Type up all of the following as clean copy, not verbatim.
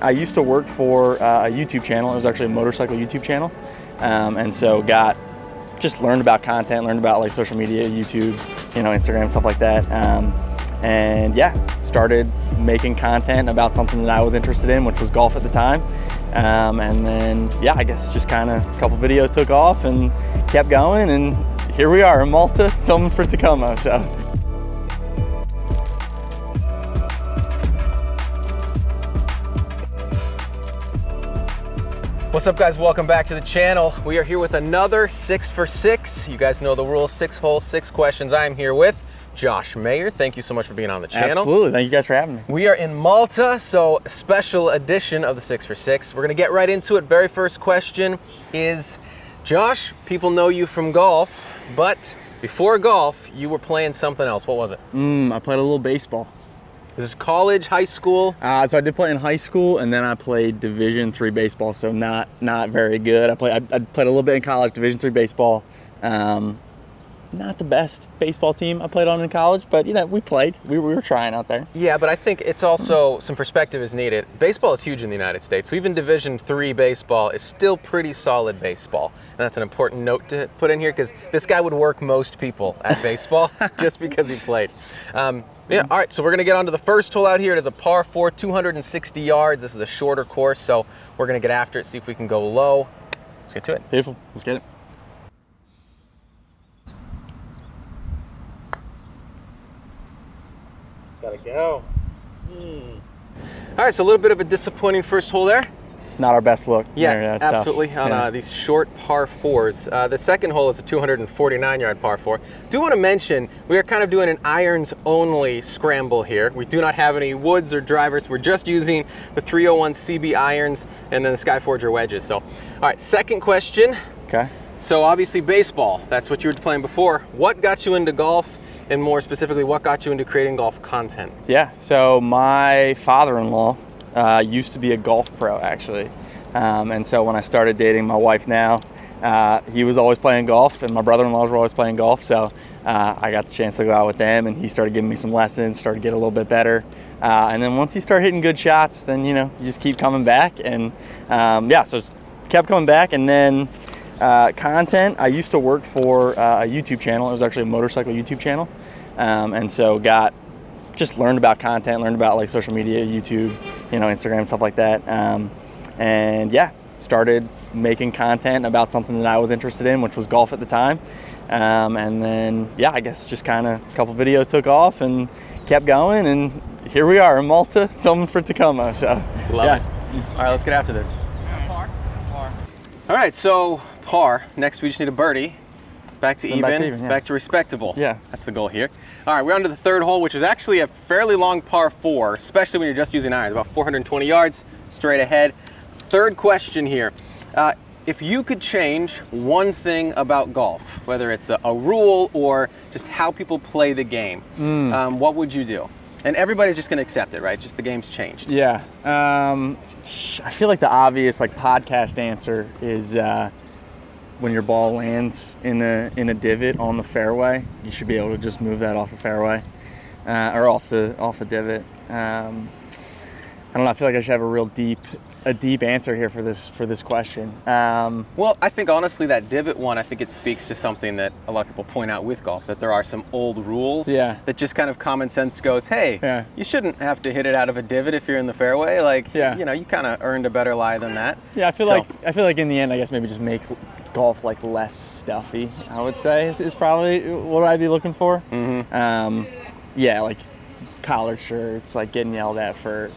I used to work for a YouTube channel. It was actually a motorcycle YouTube channel. And so learned about content, learned about like social media, YouTube, Instagram, stuff like that. And yeah, started making content about something that I was interested in, which was golf at the time. And then, yeah, I guess just kind of a couple videos took off and kept going. And here we are in Malta filming for Takomo. So. What's up, guys? Welcome back to the channel. We are here with another 6 for 6. You guys know the rules, 6 holes, 6 questions. I am here with Josh Mayer. Thank you so much for being on the channel. Absolutely. Thank you guys for having me. We are in Malta, so special edition of the 6 for 6. We're gonna get right into it. Very first question is, Josh, people know you from golf, but before golf, you were playing something else. What was it? I played a little baseball. Is this college, high school? So I did play in high school, and then I played Division III baseball, so not very good. I played a little bit in college, Division III baseball. Not the best baseball team I played on in college, but we played. We were trying out there. Yeah, but I think it's also some perspective is needed. Baseball is huge in the United States, so even Division III baseball is still pretty solid baseball. And that's an important note to put in here, because this guy would work most people at baseball just because he played. Yeah, all right, so we're gonna get on to the first hole out here. It is a par 4, 260 yards. This is a shorter course, so we're gonna get after it, see if we can go low. Let's get to it. Beautiful, let's get it. Gotta go. All right, so a little bit of a disappointing first hole there. Not our best look. Yeah, that's absolutely, tough. on these short par 4s. The second hole is a 249-yard par 4. Do want to mention, we are kind of doing an irons-only scramble here. We do not have any woods or drivers. We're just using the 301 CB irons and then the Skyforger wedges. So, all right, second question. Okay. So obviously baseball, that's what you were playing before. What got you into golf? And more specifically, what got you into creating golf content? Yeah, so my father-in-law used to be a golf pro, actually. And so when I started dating my wife now, he was always playing golf, and my brother-in-laws were always playing golf. So I got the chance to go out with them, and he started giving me some lessons, started to get a little bit better. And then once you start hitting good shots, then, you just keep coming back. And yeah, so just kept coming back. And then content, I used to work for a YouTube channel. It was actually a motorcycle YouTube channel. And so learned about content, learned about like social media, YouTube, Instagram, stuff like that. And yeah, started making content about something that I was interested in, which was golf at the time. And then, yeah, I guess just kind of a couple videos took off and kept going. And here we are in Malta filming for Takomo. So Love it. All right, let's get after this. Par. All right, so par. Next, we just need a birdie. Back to even, yeah. back to respectable. Yeah. That's the goal here. All right, we're on to the third hole, which is actually a fairly long par 4, especially when you're just using irons, about 420 yards, straight ahead. Third question here. If you could change one thing about golf, whether it's a rule or just how people play the game, what would you do? And everybody's just gonna accept it, right? Just the game's changed. Yeah. I feel like the obvious podcast answer is when your ball lands in a divot on the fairway, you should be able to just move that off the fairway or off the divot. I don't know. I feel like I should have a deep answer here for this question. Well, I think honestly that divot one, I think it speaks to something that a lot of people point out with golf, that there are some old rules that just kind of common sense goes, hey, you shouldn't have to hit it out of a divot if you're in the fairway. Like, you kind of earned a better lie than that. Yeah, I feel like in the end, I guess maybe just make golf like less stuffy, I would say is probably what I'd be looking for. Yeah, like collared shirts, like getting yelled at for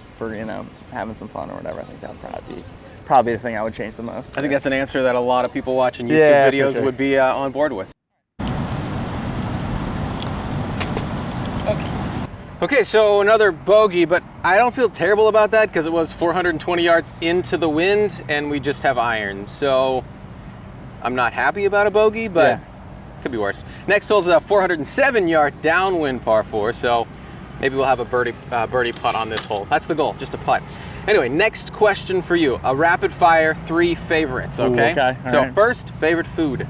having some fun or whatever. I think that would probably the thing I would change the most. I think that's an answer that a lot of people watching YouTube videos would be on board with. Okay, so another bogey, but I don't feel terrible about that because it was 420 yards into the wind and we just have irons. So I'm not happy about a bogey, but could be worse. Next hole is a 407-yard downwind par 4, so maybe we'll have a birdie putt on this hole. That's the goal, just a putt. Anyway, next question for you. A rapid fire 3 favorites, okay? Ooh, okay. So first, favorite food?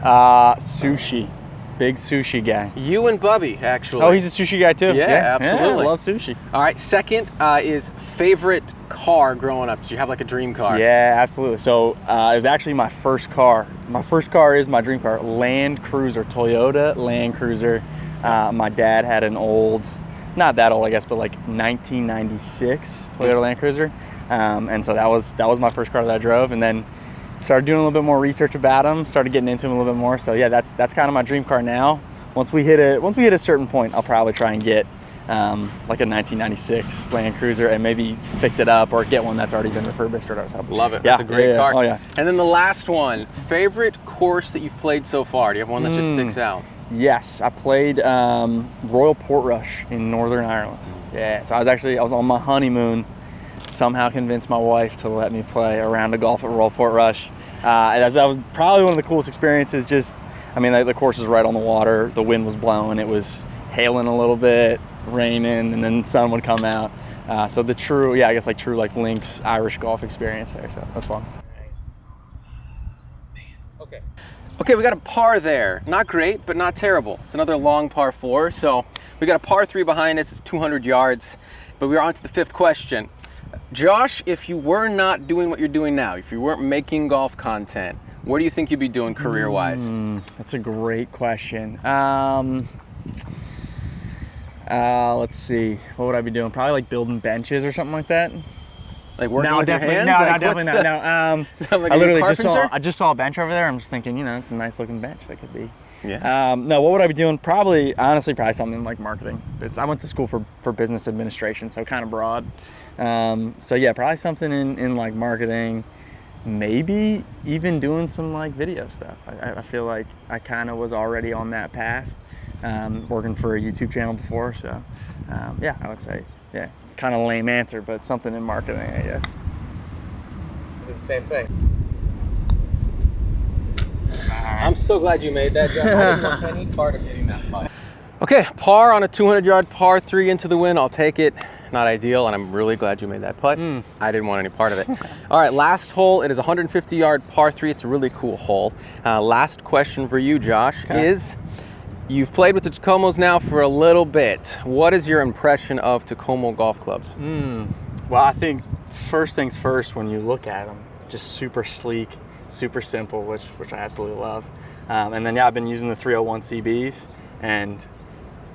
Sushi. Big sushi guy. You and Bubby, actually. Oh, he's a sushi guy too? Yeah, absolutely. I love sushi. All right, second is favorite car growing up. Did you have like a dream car? Yeah, absolutely. So it was actually my first car. My first car is my dream car, Land Cruiser, Toyota Land Cruiser. My dad had an old, not that old I guess, but like 1996 Toyota Land Cruiser. And so that was my first car that I drove, and then started doing a little bit more research about them, started getting into them a little bit more. So yeah, that's kind of my dream car now. Once we hit a certain point, I'll probably try and get like a 1996 Land Cruiser and maybe fix it up or get one that's already been refurbished or whatever. Love it. Yeah, That's a great car. Oh yeah. And then the last one, favorite course that you've played so far? Do you have one that just sticks out? Yes, I played Royal Portrush in Northern Ireland. Yeah, so I was on my honeymoon. Somehow convinced my wife to let me play a round of golf at Royal Portrush. That was probably one of the coolest experiences. The course is right on the water. The wind was blowing. It was hailing a little bit, raining, and then the sun would come out. So the true links Irish golf experience there. So that's fun. Okay, we got a par there. Not great, but not terrible. It's another long par 4. So we got a par 3 behind us. It's 200 yards. But we're on to the 5th question. Josh, if you were not doing what you're doing now, if you weren't making golf content, what do you think you'd be doing career-wise? That's a great question. Let's see. What would I be doing? Probably like building benches or something like that. Like working with your hands? Definitely not. No. Like I literally I just saw a bench over there. I'm just thinking, it's a nice looking bench. That could be. Yeah. No, what would I be doing? Probably something like marketing. I went to school for business administration, so kind of broad. So yeah, probably something in like marketing, maybe even doing some like video stuff. I feel like I kind of was already on that path, working for a YouTube channel before. So yeah, I would say, yeah, it's kind of a lame answer, but something in marketing, I guess. I did the same thing. I'm so glad you made that, John. I didn't want any part of hitting that putt. Okay, par on a 200-yard par 3 into the wind. I'll take it. Not ideal, and I'm really glad you made that putt. I didn't want any part of it. All right, last hole. It is a 150-yard par 3. It's a really cool hole. Last question for you, Josh, is you've played with the Takomos now for a little bit. What is your impression of Takomo golf clubs? Well, I think first things first, when you look at them, just super sleek, super simple, which I absolutely love. And then, yeah, I've been using the 301 CBs, and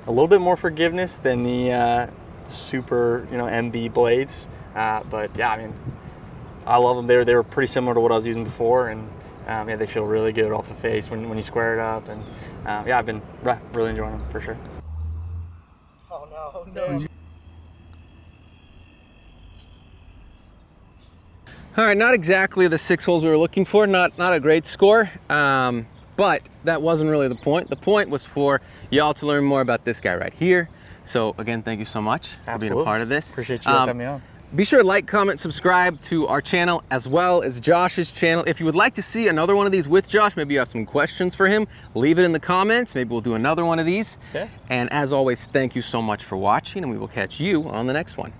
a little bit more forgiveness than the super, MB blades. But yeah, I love them. They were pretty similar to what I was using before, and yeah, they feel really good off the face when you square it up. And yeah, I've been really enjoying them for sure. Oh no. All right, not exactly the 6 holes we were looking for. Not a great score. But that wasn't really the point. The point was for y'all to learn more about this guy right here. So again, thank you so much for being a part of this. Appreciate you guys having me on. Be sure to like, comment, subscribe to our channel as well as Josh's channel. If you would like to see another one of these with Josh, maybe you have some questions for him, leave it in the comments. Maybe we'll do another one of these. Yeah. And as always, thank you so much for watching, and we will catch you on the next one.